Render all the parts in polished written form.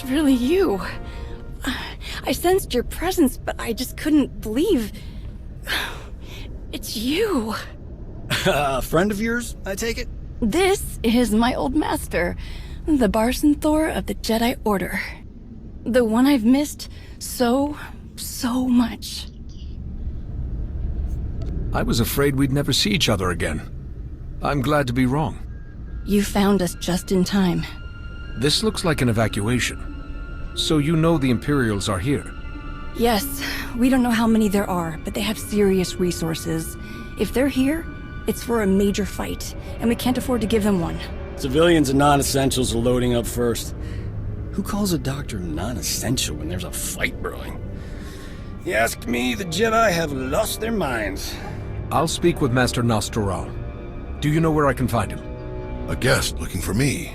It's really you. I sensed your presence, but I just couldn't believe... It's you. A friend of yours, I take it? This is my old master, the Barsenthor of the Jedi Order. The one I've missed so much. I was afraid we'd never see each other again. I'm glad to be wrong. You found us just in time. This looks like an evacuation. So you know the Imperials are here? Yes, we don't know how many there are, but they have serious resources. If they're here, it's for a major fight, and we can't afford to give them one. Civilians and non-essentials are loading up first. Who calls a doctor non-essential when there's a fight brewing? You ask me, the Jedi have lost their minds. I'll speak with Master Nostoral. Do you know where I can find him? A guest looking for me.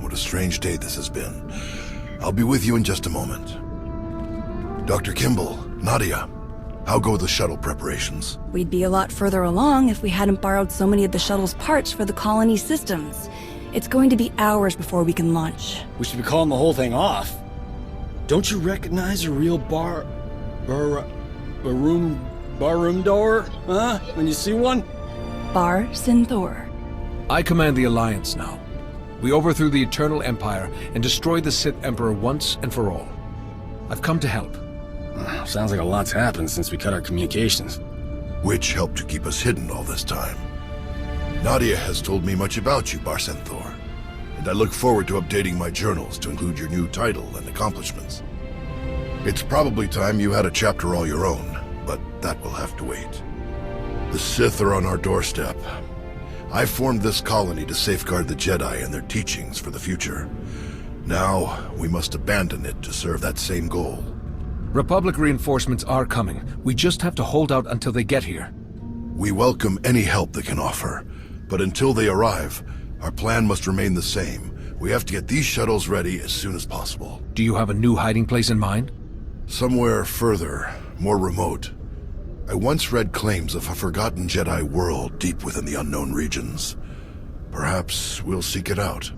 What a strange day this has been. I'll be with you in just a moment. Dr. Kimball, Nadia, how go the shuttle preparations? We'd be a lot further along if we hadn't borrowed so many of the shuttle's parts for the colony systems. It's going to be hours before we can launch. We should be calling the whole thing off. Don't you recognize a real barroom door, huh? When you see one? Barsenthor. I command the Alliance now. We overthrew the Eternal Empire and destroyed the Sith Emperor once and for all. I've come to help. Sounds like a lot's happened since we cut our communications. Which helped to keep us hidden all this time. Nadia has told me much about you, Barsenthor, and I look forward to updating my journals to include your new title and accomplishments. It's probably time you had a chapter all your own, but that will have to wait. The Sith are on our doorstep. I formed this colony to safeguard the Jedi and their teachings for the future. Now, we must abandon it to serve that same goal. Republic reinforcements are coming. We just have to hold out until they get here. We welcome any help they can offer, but until they arrive, our plan must remain the same. We have to get these shuttles ready as soon as possible. Do you have a new hiding place in mind? Somewhere further, more remote. I once read claims of a forgotten Jedi world deep within the unknown regions. Perhaps we'll seek it out.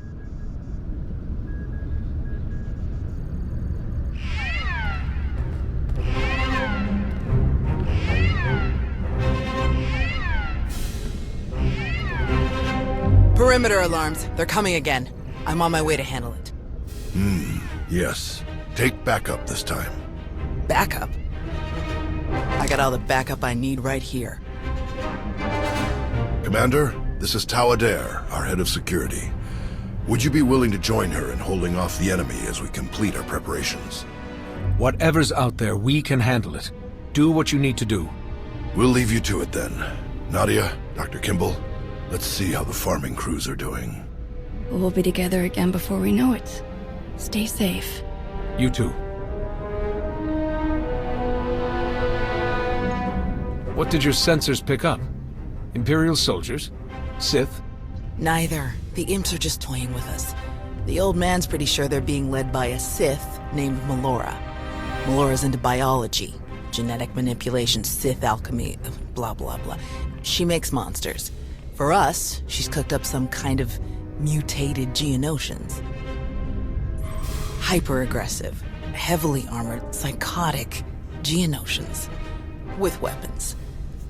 Perimeter alarms. They're coming again. I'm on my way to handle it. Yes. Take backup this time. Backup? I got all the backup I need right here. Commander, this is Tau Adair, our head of security. Would you be willing to join her in holding off the enemy as we complete our preparations? Whatever's out there, we can handle it. Do what you need to do. We'll leave you to it then. Nadia, Dr. Kimball, let's see how the farming crews are doing. We'll be together again before we know it. Stay safe. You too. What did your sensors pick up? Imperial soldiers? Sith? Neither. The imps are just toying with us. The old man's pretty sure they're being led by a Sith named Melora. Melora's into biology, genetic manipulation, Sith alchemy, blah blah blah. She makes monsters. For us, she's cooked up some kind of mutated Geonosians. Hyper-aggressive, heavily armored, psychotic Geonosians. With weapons.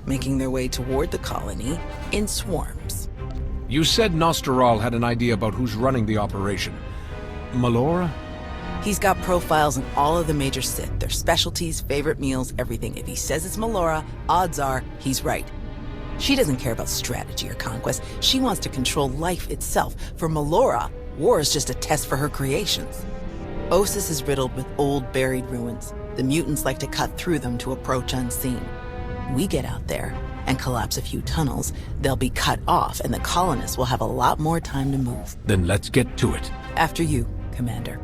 Making their way toward the colony in swarms. You said Nostoral had an idea about who's running the operation. Melora? He's got profiles on all of the major Sith, their specialties, favorite meals, everything. If he says it's Melora, odds are he's right. She doesn't care about strategy or conquest. She wants to control life itself. For Melora, war is just a test for her creations. Ossus is riddled with old, buried ruins. The mutants like to cut through them to approach unseen. We get out there and collapse a few tunnels, they'll be cut off and the colonists will have a lot more time to move. Then let's get to it. After you, Commander.